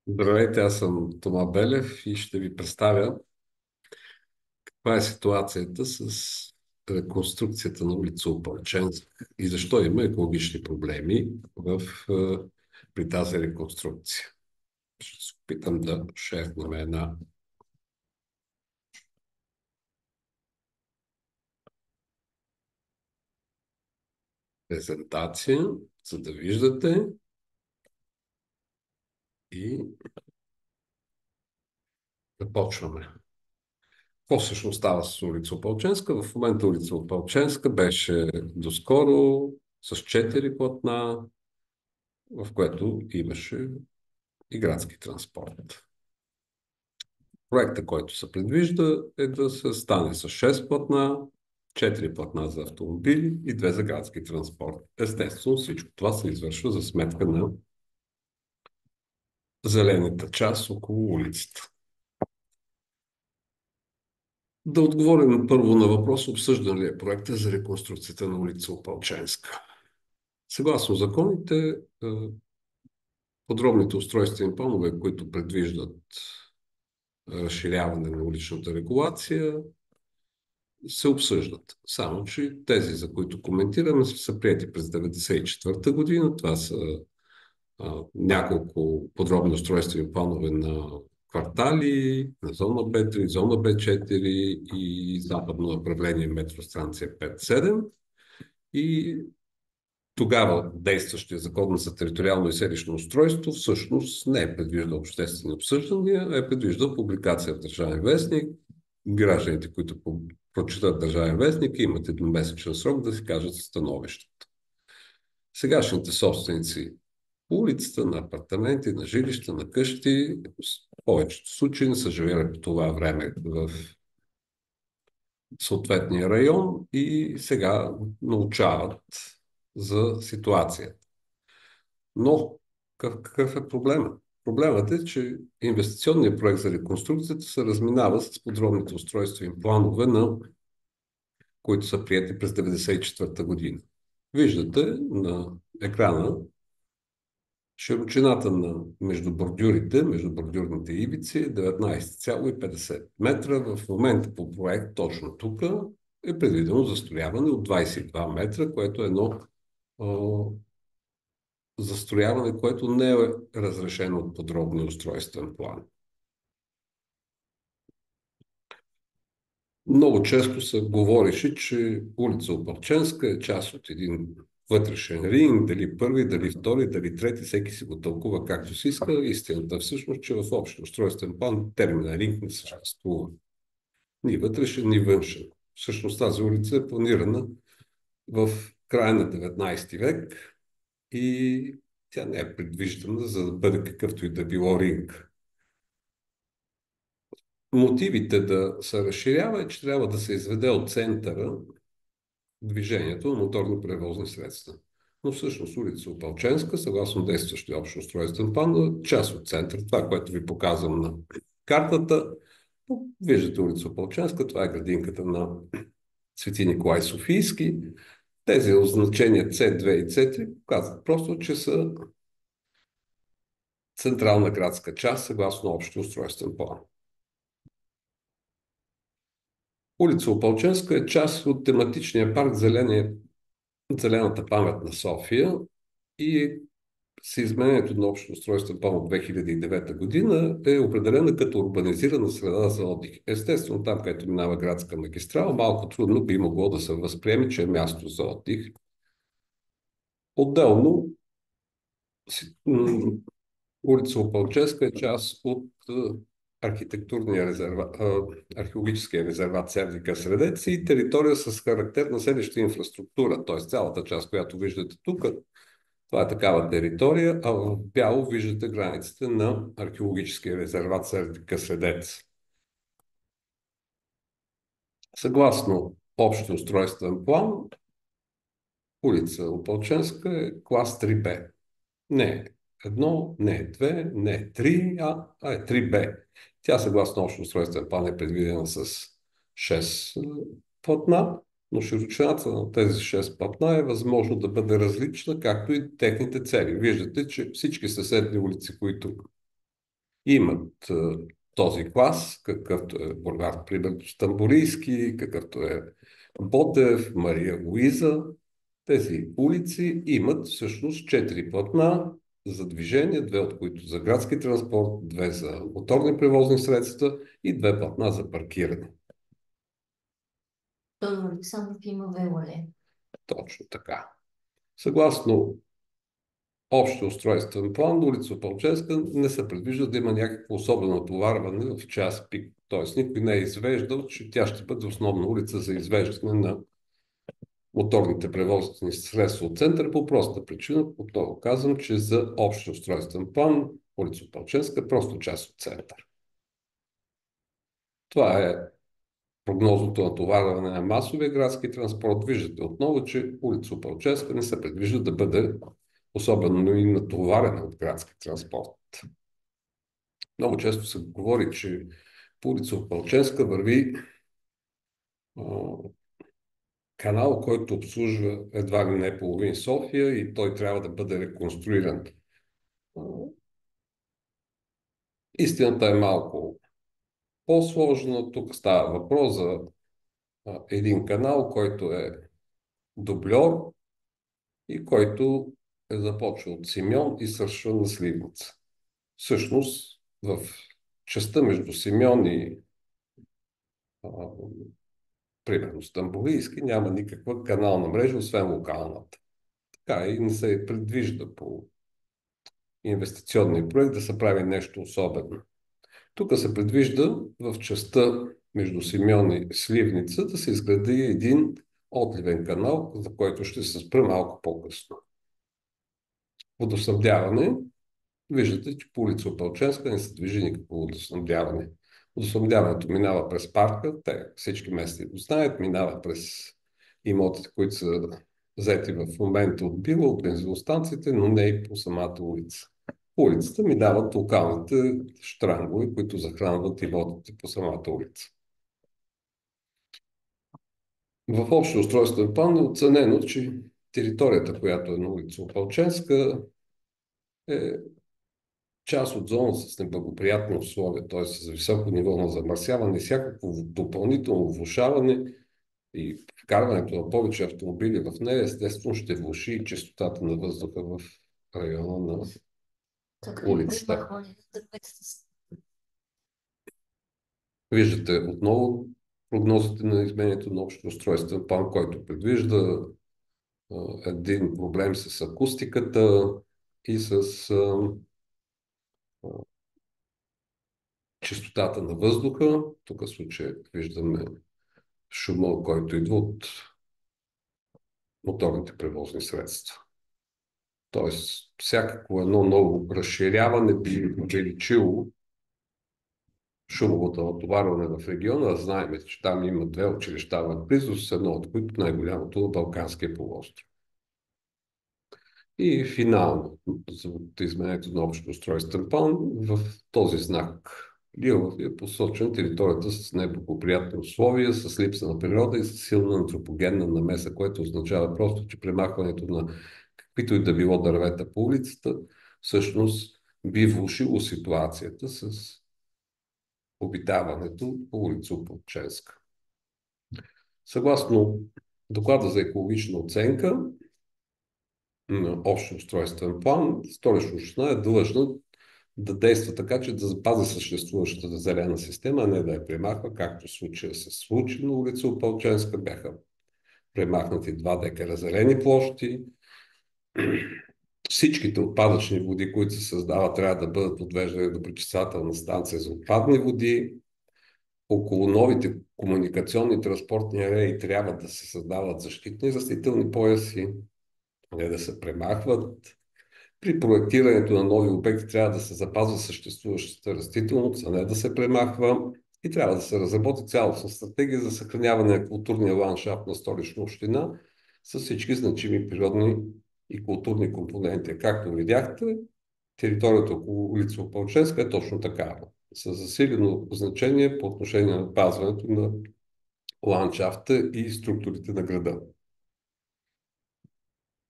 Здравейте, аз съм Тома Белев и ще ви представя каква е ситуацията с реконструкцията на улица Опалченск и защо има екологични проблеми е, при тази реконструкция. Ще се опитам да шернем една презентация, за да виждате и започваме. Какво всъщност става с улица Опалченска? В момента улица Опалченска беше доскоро с 4 платна, в което имаше и градски транспорт. Проекта, който се предвижда, е да се стане с 6 платна, 4 платна за автомобили и 2 за градски транспорт. Естествено, всичко това се извършва за сметка на зелената част около улицата. Да отговорим първо на въпрос, обсъждан ли е проекта за реконструкцията на улица Опалченска. Съгласно законите, подробните устройствени планове, които предвиждат разширяване на уличната регулация, се обсъждат. Само, че тези, за които коментираме, са приети през 1994 година. Това са няколко подробни устройствени планове на квартали, на зона Б3, зона Б4 и западно направление метростанция 5-7. И тогава действащия закон за териториално и селищно устройство всъщност не е предвиждал обществени обсъждания, а е предвиждал публикация в Държавен вестник. Гражданите, които прочитат Държавен вестник, имат едномесечен срок да си кажат становището. Сегашните собственици по улицата, на апартаменти, на жилища, на къщи, в повечето случаи не са живели по това време в съответния район и сега научават за ситуацията. Но какъв е проблемът? Проблемът е, че инвестиционният проект за реконструкцията се разминава с подробните устройствени планове, които са приети през 1994 година. Виждате на екрана широчината между бордюрите, между бордюрните ивици е 19,50 метра. В момента по проект точно тук е предвидено застрояване от 22 метра, което е едно застрояване, което не е разрешено от подробния устройствен план. Много често се говореше, че улица Опалченска е част от един вътрешен ринг, дали първи, дали втори, дали трети, всеки си го тълкува както си иска. Истината всъщност, че в общия устройствен план термина ринг не съществува. Ни вътрешен, ни външен. Всъщност тази улица е планирана в края на 19 век и тя не е предвиждана за да бъде какъвто и да било ринг. Мотивите да се разширява е, че трябва да се изведе от центъра движението на моторни превозни средства. Но всъщност улица Опалченска, съгласно действащия общ устройствен план, част от центъра. Това, което ви показвам на картата, виждате улица Опалченска, това е градинката на Свети Николай Софийски. Тези означения C2 и C3 показват просто, че са централна градска част, съгласно общия устройствен план. Улица Опалченска е част от тематичния парк Зелената памет на София и с изменението на общото устройствен план от 2009 година е определена като урбанизирана среда за отдих. Естествено, там, където минава градска магистрала, малко трудно би могло да се възприеме, че е място за отдих. Отделно, улица Опалченска е част от археологическия резерват Сердика Средец и територия с характерна селищна инфраструктура, т.е. цялата част, която виждате тук, това е такава територия, а в бяло виждате границите на археологическия резерват Сердика Средец. Съгласно общия устройствен план, улица Опалченска е клас 3Б. Не е едно, не е 2, не е 3, а е 3Б. Тя съгласно общия устройствен план е предвидена с 6 платна, но широчината на тези 6 платна е възможно да бъде различна, както и техните цели. Виждате, че всички съседни улици, които имат този клас, какъвто е Бургас, примерно Стамболийски, какъвто е Ботев, Мария Луиза. Тези улици имат всъщност 4 платна за движение, 2 от които за градски транспорт, 2 за моторни превозни средства и 2 платна за паркиране. Тодор Александров има велоле. Точно така. Съгласно общия устройствен план, улица Опалченска не се предвижда да има някакво особено натоварване в час пик. Тоест никой не е извеждал, че тя ще бъде основна улица за извеждане на моторните превозни средства от центъра по проста причина. Отново казвам, че за общия устройствен план улица Опалченска е просто част от център. Това е прогнозното натоварване на масовия градски транспорт. Виждате отново, че улица Опалченска не се предвижда да бъде особено и натоварена от градски транспорт. Много често се говори, че по улица Опалченска върви канал, който обслужва едва ли не половин София и той трябва да бъде реконструиран. Истината е малко по-сложна. Тук става въпрос за един канал, който е дубльор и който е започва от Симеон и свършва на Сливница. Всъщност, в частта между Симеон и примерно Стамболийски няма никаква канална мрежа, освен локалната. Така и не се предвижда по инвестиционния проект да се прави нещо особено. Тук се предвижда в частта между Симеон и Сливница да се изгради един отливен канал, за който ще се спра малко по-късно. Водоснабдяване. Виждате, че по улица Опалченска не се движи никакво водоснабдяване. Водоснабдяването минава през парка, те всички местни го знаят, минава през имотите, които са взети в момента от била, от бензиностанциите, но не и по самата улица. По улицата минават локалните щрангове, които захранват имотите по самата улица. В общия устройствен план е оценено, че територията, която е на улица Опалченска, е част от зона с неблагоприятни условия, т.е. с високо ниво на замърсяване, всякакво допълнително влошаване и вкарването на повече автомобили в нея, естествено ще влоши и чистотата на въздуха в района на улицата. Виждате отново прогнозите на изменението на общия устройствен план, който предвижда един проблем с акустиката и с чистотата на въздуха. Тук в случая виждаме шума, който идва от моторните превозни средства. Тоест, всякакво едно ново разширяване би увеличило шумовото натоварване в региона. Знаем, че там има 2 училища в близост, едно от които най-голямото на Балканския полуостров. И финално, за изменението на общото устройствен план, в този знак Лилов е посочен територията с неблагоприятни условия, с липса на природа и с силна антропогенна намеса, което означава просто, че премахването на каквито и да било дървета по улицата, всъщност би влошило ситуацията с обитаването по улица Опалченска. Съгласно доклада за екологична оценка на общ устройствен план, Столична община е длъжна да действа така, че да запази съществуващата зелена система, а не да я премахва, както в случая се случи на улица Опалченска. Бяха премахнати 2 декара зелени площи. Всичките отпадъчни води, които се създават, трябва да бъдат отвеждани до пречиствателна станция за отпадни води. Около новите комуникационни транспортни ареи трябва да се създават защитни растителни пояси, а не да се премахват. При проектирането на нови обекти трябва да се запазва съществуващата растителност, а не да се премахва. И трябва да се разработи цялостна стратегия за съхраняване на културния ландшафт на Столична община с всички значими природни и културни компоненти. Както видяхте, територията около улица Опалченска е точно такава, с засилено значение по отношение на пазването на ландшафта и структурите на града.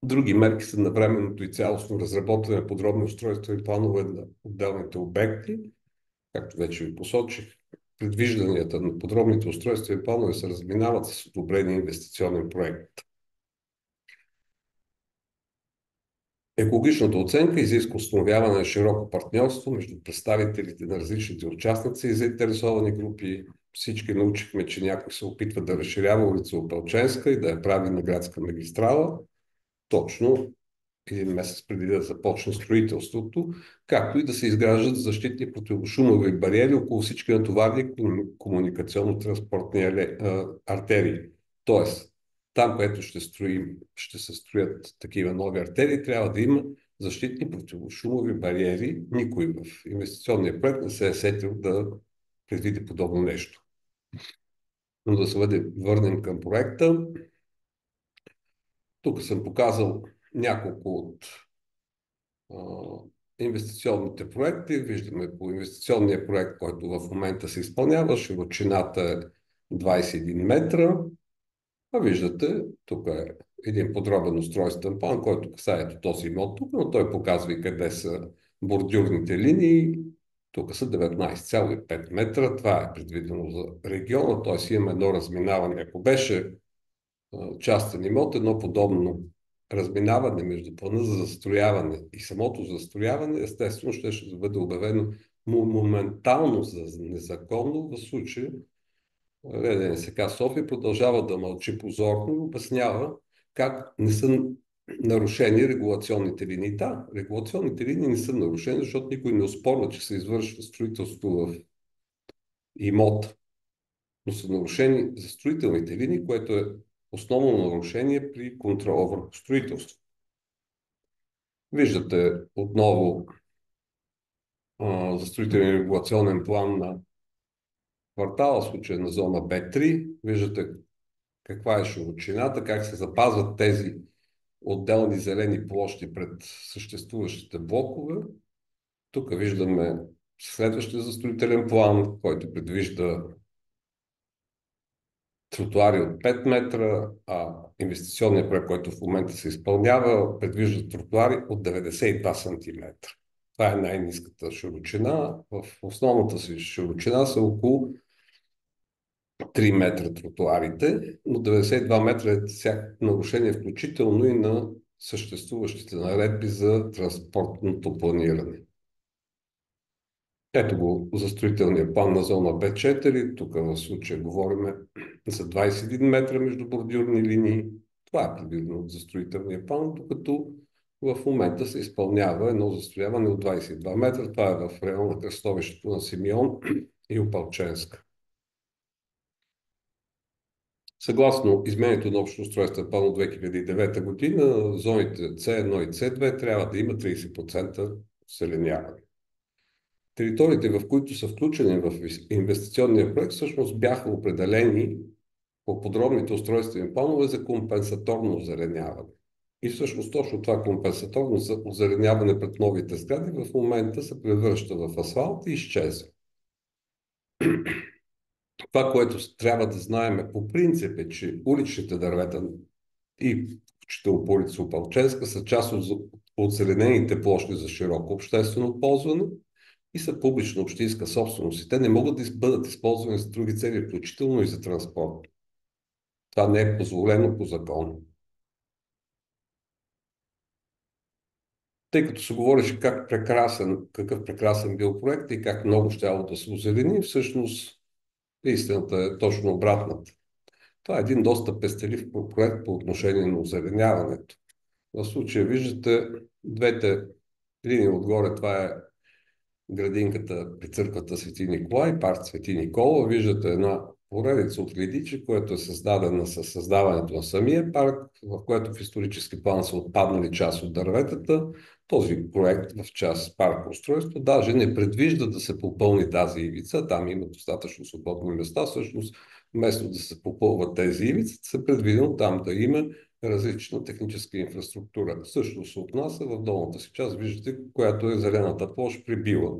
Други мерки са навременното и цялостно разработване на подробни устройствени планове на отделните обекти, както вече ви посочих, предвижданията на подробните устройствени планове се разминават с одобрения инвестиционен проект. Екологичната оценка изисква установяване на широко партньорство между представителите на различните участници и заинтересовани групи. Всички научихме, че някой се опитва да разширява улица Опалченска и да я прави на градска магистрала, точно един месец преди да започне строителството, както и да се изграждат защитни противошумови бариери около всички натоварни комуникационно-транспортни артерии. Тоест, там, където ще се строят такива нови артерии, трябва да има защитни противошумови бариери. Никой в инвестиционния проект не се е сетил да предвиди подобно нещо. Но да се върнем към проекта. Тук съм показал няколко от инвестиционните проекти. Виждаме по инвестиционния проект, който в момента се изпълнява, широчината е 21 метра. А виждате, тук е един подробен устройствен план, който касае до този имот тук, но той показва и къде са бордюрните линии. Тук са 19,5 метра. Това е предвидено за региона, т.е. имаме едно разминаване. Ако беше частен имот, едно подобно разминаване между плана за застрояване и самото застрояване, естествено ще бъде обявено моментално за незаконно. В случая РДНСК София продължава да мълчи позорно и обяснява как не са нарушени регулационните линии. Да, регулационните линии не са нарушени, защото никой не оспорва, че се извършва строителство в имот, но са нарушени за строителните линии, което е основно нарушение при контрола върху строителство. Виждате отново за строителен регулационен план на квартала, в случая на зона Б3. Виждате каква е широчината, как се запазват тези отделни зелени площи пред съществуващите блокове. Тук виждаме следващия застроителен план, който предвижда тротуари от 5 метра, а инвестиционният проект, който в момента се изпълнява, предвижда тротуари от 92 см. Това е най-ниската широчина. В основната си широчина са около 3 метра тротуарите, но 92 метра е всяко нарушение, включително и на съществуващите наредби за транспортното планиране. Ето го за строителния план на зона Б4. Тук в случая говорим за 21 метра между бордюрни линии. Това е предвидено за строителния план, докато в момента се изпълнява едно застрояване от 22 метра. Това е в района на кръстовището на Симеон и Опалченска. Съгласно изменението на общото устройствен план от 2009 година, зоните C1 и C2 трябва да има 30% озеленяване. Териториите, в които са включени в инвестиционния проект, всъщност бяха определени по подробните устройствени планове за компенсаторно озеленяване. И всъщност точно това компенсаторно озеленяване пред новите сгради в момента се превръща в асфалт и изчезва. Това, което трябва да знаем по принцип е, че уличните дървета и включително по улица Опалченска са част от зеленените площи за широко обществено ползване и са публична общинска собственост. И те не могат да бъдат използвани за други цели, включително и за транспорт. Това не е позволено по закон. Тъй като се говореше какъв прекрасен бил проект и как много щяло да се озелени, всъщност истината е точно обратната. Това е един доста пестелив проект по отношение на озеленяването. В случая виждате двете линии отгоре, това е градинката при църквата Свети Николай, парк Свети Никола. Виждате една поредица от ледичи, което е създадена със създаването на самия парк, в което в исторически план са отпаднали част от дърветата. Този проект в част парк устройство даже не предвижда да се попълни тази ивица. Там има достатъчно свободни места. Всъщност, вместо да се попълват тези ивици, се предвидено там да има различна техническа инфраструктура. Също се отнася в долната си част, виждате, която е зелената площ прибила.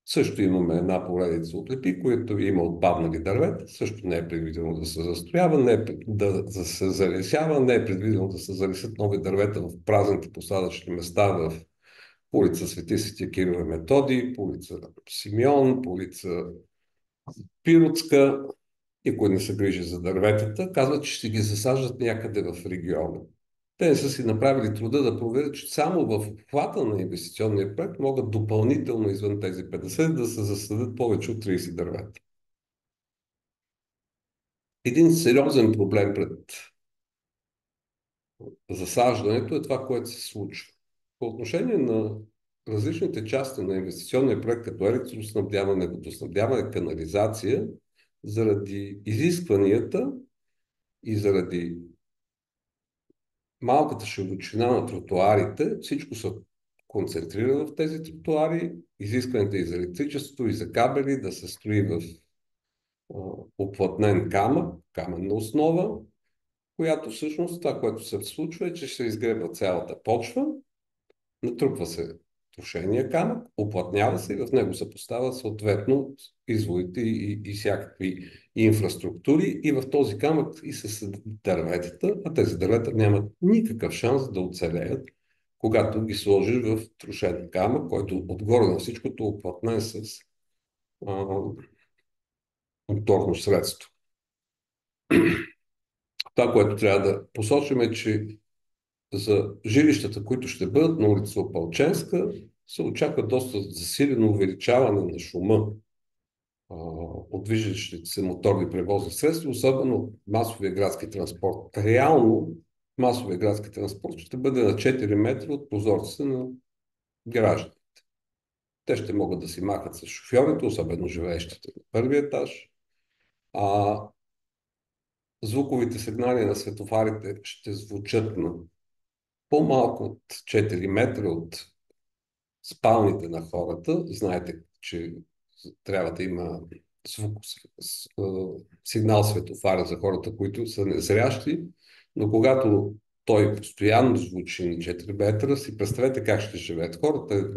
Също имаме една поредица от лепи, които има отпаднали дървета. Също не е предвидено да се застроява, не е да се залесява, не е предвидено да се залесят нови дървета в празните посадъчни места в по улица Свети Кирил и Методий, по улица Симеон, по улица Пиротска, никой не се грижи за дърветата, казват, че ще ги засаждат някъде в региона. Те не са си направили труда да проверят, че само в обхвата на инвестиционния проект могат допълнително извън тези 50 да се засадят повече от 30 дървета. Един сериозен проблем пред засаждането е това, което се случва. По отношение на различните части на инвестиционния проект, като електроснабдяване, водоснабдяване, канализация, заради изискванията и заради малката широчина на тротоарите, всичко се концентрира в тези тротоари, изискването и за електричество, и за кабели да се строи в уплътнен камък, каменна основа, която всъщност това, което се случва е, че ще се изгребва цялата почва, натрупва се трошения камък, уплътнява се и в него се поставят съответно изводите и всякакви инфраструктури и в този камък и се съдят дърветата, а тези дървета нямат никакъв шанс да оцелеят, когато ги сложиш в трошен камък, който отгоре на всичкото уплътнен с моторно средство. Това, което трябва да посочим е, че за жилищата, които ще бъдат на улица Опалченска, се очаква доста засилено увеличаване на шума от движещите се моторни превозни средства, особено масовия градски транспорт. Реално масовия градски транспорт ще бъде на 4 метра от прозорците на гражданите. Те ще могат да си махат с шофьорите, особено живеещите на първи етаж. Звуковите сигнали на светофарите ще звучат на по-малко от 4 метра от спалните на хората. Знаете, че трябва да има сигнал светофара за хората, които са незрящи, но когато той постоянно звучи на 4 метра, си представете как ще живеят хората.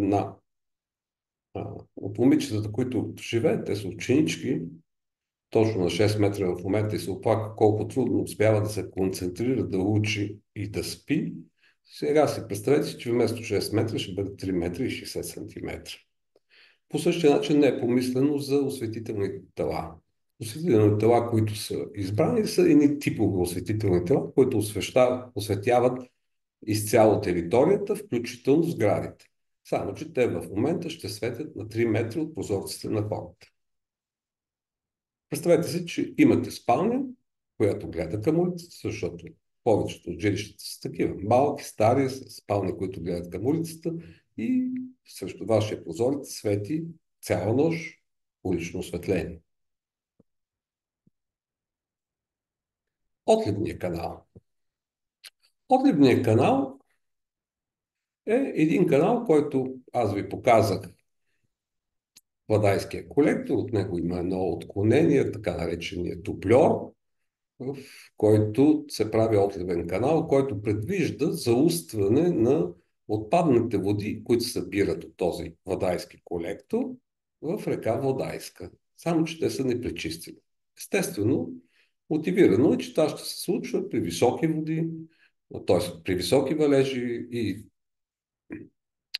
От момичетата, които живеят, те са ученички, точно на 6 метра в момента и се оплака колко трудно успява да се концентрира, да учи и да спи. Сега си представете, че вместо 6 метра ще бъде 3 метра и 60 сантиметра. По същия начин не е помислено за осветителните тела. Осветителните тела, които са избрани, са едни типови осветителни тела, които осветяват изцяло територията, включително сградите. Само, че те в момента ще светят на 3 метра от прозорците на хората. Представете си, че имате спалня, която гледа към улицата, защото повечето от жилищата са такива. Малки, стари, спални, които гледат към улицата и срещу вашия прозорец свети цяла нощ улично осветление. Отливният канал. Отливният канал е един канал, който аз ви показах. Владайския колектор, от него има едно отклонение, така наречения тупльор, в който се прави отливен канал, който предвижда заустване на отпадните води, които се събират от този Владайски колектор в река Владайска. Само, че те са непречистени. Естествено, мотивирано е, че това ще се случва при високи води, т.е. при високи валежи и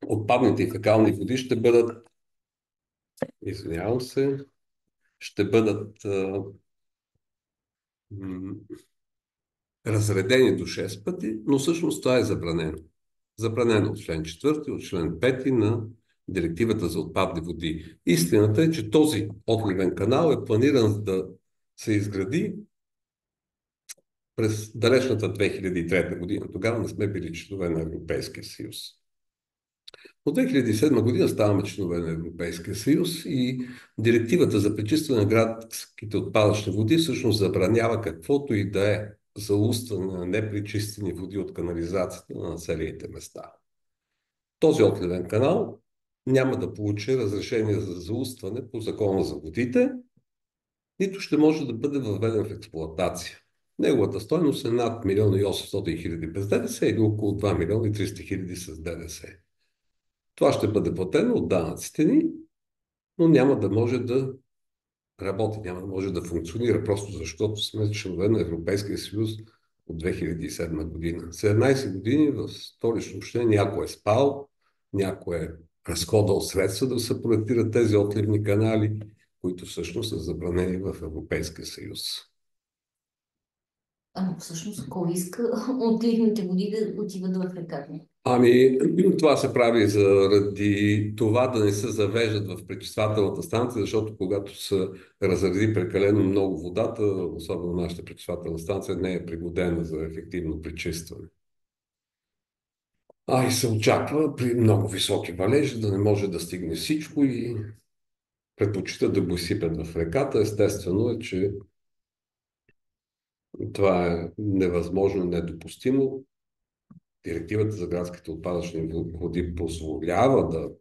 отпадните и фекални води ще бъдат, извинявам се, ще бъдат разредени до 6 пъти, но всъщност това е забранено. Забранено от член 4, от член 5 на Директивата за отпадни води. Истината е, че този отливен канал е планиран да се изгради през далечната 2003 година. Тогава не сме били членове на Европейския съюз. От 2007 година ставаме членове на Европейския съюз и Директивата за пречистване на градските отпадъчни води всъщност забранява каквото и да е заустване на непречистени води от канализацията на населените места. Този отливен канал няма да получи разрешение за заустване по Закона за водите, нито ще може да бъде въведен в експлоатация. Неговата стойност е над 1 800 000 без ДДС или около 2 300 000 с ДДС. Това ще бъде платено от данъците ни, но няма да може да работи, няма да може да функционира, просто защото сме членове на Европейския съюз от 2007 година. 17 години в Столично община някой е спал, някой е разходвал средства да се проектират тези отливни канали, които всъщност са забранени в Европейския съюз. Ама всъщност, кой иска отливните води да отиват в реката? Ами, това се прави заради това да не се завеждат в пречиствателната станция, защото когато се разреди прекалено много водата, особено нашата пречиствателна станция, не е пригодена за ефективно пречистване. И се очаква при много високи валежи да не може да стигне всичко и предпочитат да го изсипят в реката. Естествено е, че това е невъзможно, недопустимо. Директивата за градските отпадъчни води позволява да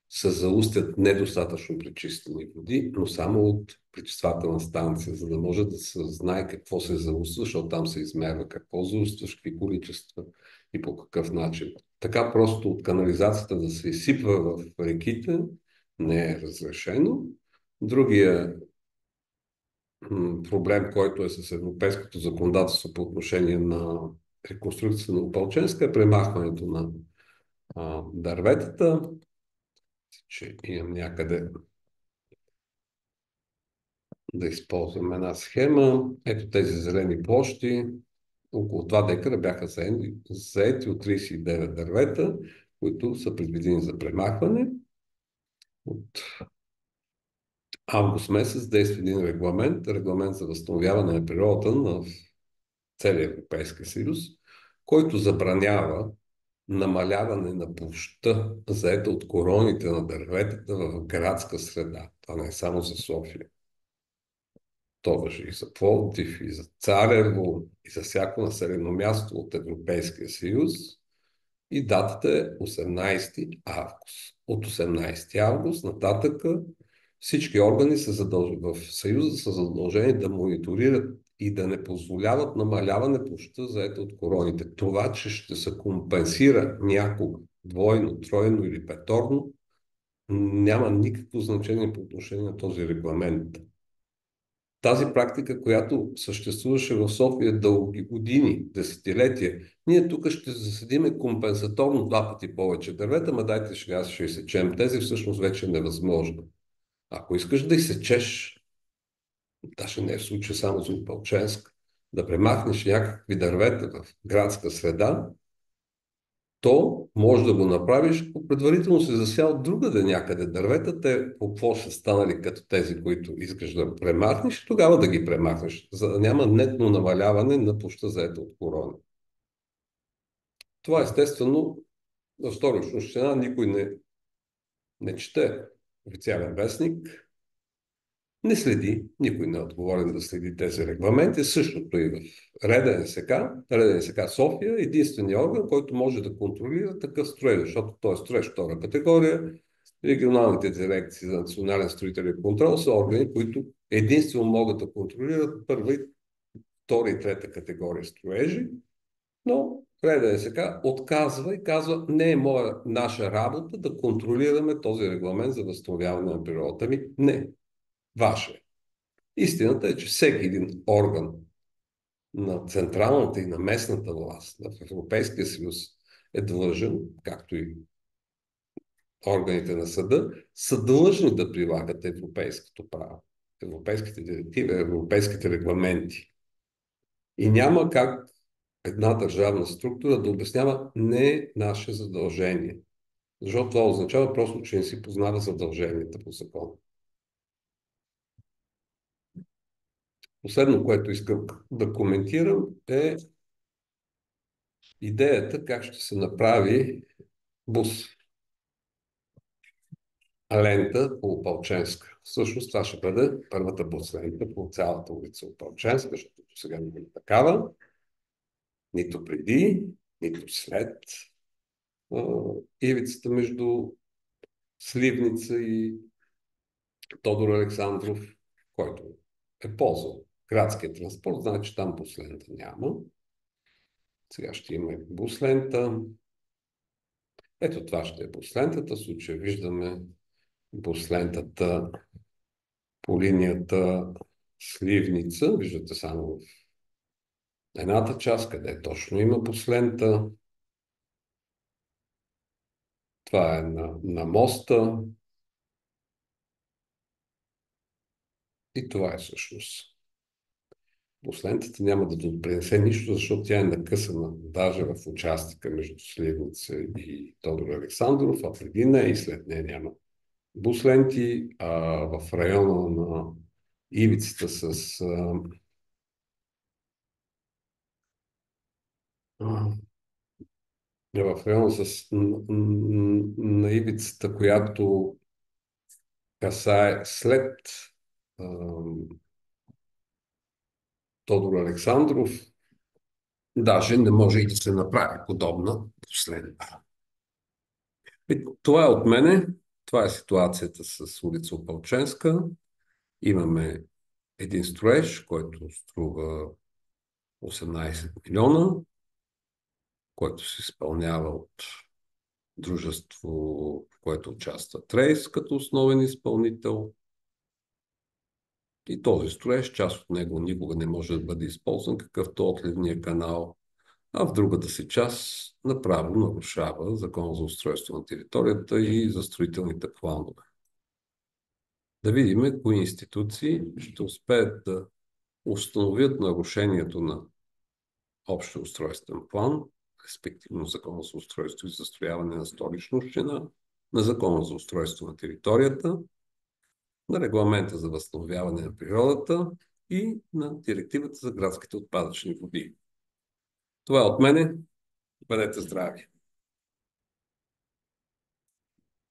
се заустят недостатъчно пречистени води, но само от пречиствателна станция, за да може да се знае какво се зауства, защото там се измерва какво заустваш, какви количества и по какъв начин. Така просто от канализацията да се изсипва в реките не е разрешено. Другия проблем, който е с европейското законодателство по отношение на реконструкцията на Опалченска, е премахването на дърветата, че имам някъде да използвам една схема. Ето тези зелени площи. Около 2 декара бяха заети от 39 дървета, които са предвидени за премахване. От август месец действа един регламент за възстановяване на природата на целия Европейски съюз, който забранява намаляване на площта, заета от короните на дърветата в градска среда. Това не е само за София. То важи и за Пловдив, и за Царево, и за всяко населено място от Европейския съюз. И датата е 18 август. От 18 август нататък всички органи в Съюза са задължени да мониторират и да не позволяват намаляване площта заета от короните. Това, че ще се компенсира някога двойно, тройно или петорно, няма никакво значение по отношение на този регламент. Тази практика, която съществуваше в София дълги години, десетилетия, ние тук ще засадиме компенсаторно 2 пъти повече дървета, ма дайте сега ще изсечем тези, всъщност вече е невъзможно. Ако искаш да изсечеш, даже не е в случай само за Опалченск, да премахнеш някакви дървета в градска среда, то може да го направиш, ако предварително се засял другаде някъде дървета, те по какво ще станали като тези, които искаш да премахнеш, тогава да ги премахнеш, за да няма нетно намаляване на площта заета от корони. Това естествено в Столична община никой не чете официален вестник, не следи, никой не е отговорен да следи тези регламенти. Същото и в РДНСК София, единственият орган, който може да контролира такъв строеж, защото той е строеж втора категория. Регионалните дирекции за национален строителен контрол са органи, които единствено могат да контролират първа, втора и трета категория строежи, но РДНСК отказва и казва, не е наша работа да контролираме този регламент за възстановяване на природата. Не, ваше. Истината е, че всеки един орган на централната и на местната власт в Европейския съюз е длъжен, както и органите на съда, са длъжни да прилагат европейското право, европейските директиви, европейските регламенти. И няма как една държавна структура да обяснява не е наше задължение. Защото това означава просто, че не си познава задълженията по закон. Последно, което искам да коментирам, е идеята как ще се направи бус лента по Опалченска. Всъщност това ще бъде първата бус лента по цялата улица Опалченска, защото сега не е такава. Нито преди, нито след ивицата между Сливница и Тодор Александров, който е ползвал градския транспорт, значи там бус лента няма. Сега ще има бус лента. Ето това ще е бус лентата. В случая виждаме бус лентата по линията Сливница. Виждате само в едната част, къде точно има бус лента. Това е на моста и това е всъщност. Последната няма да допринесе нищо, защото тя е накъсана даже в участъка между Сливница и Тодор Александров, а преди нея и след нея няма бусленти, а в района на ивицата в района на ивицата, която касае след а, Тодор Александров, даже не може и да се направи подобна последна. И това е от мене. Това е ситуацията с улица Опалченска. Имаме един строеж, който струва 18 милиона, който се изпълнява от дружество, в което участва Трейс като основен изпълнител. И този строеж, част от него никога не може да бъде използван, какъвто отливния канал, а в другата си част направо нарушава Закона за устройство на територията и за строителните планове. Да видим кои институции ще успеят да установят нарушението на общия устройствен план, респективно Закона за устройство и застрояване на Столична община, на Закона за устройство на територията, на Регламента за възстановяване на природата и на Директивата за градските отпадъчни води. Това е от мене. Бъдете здрави!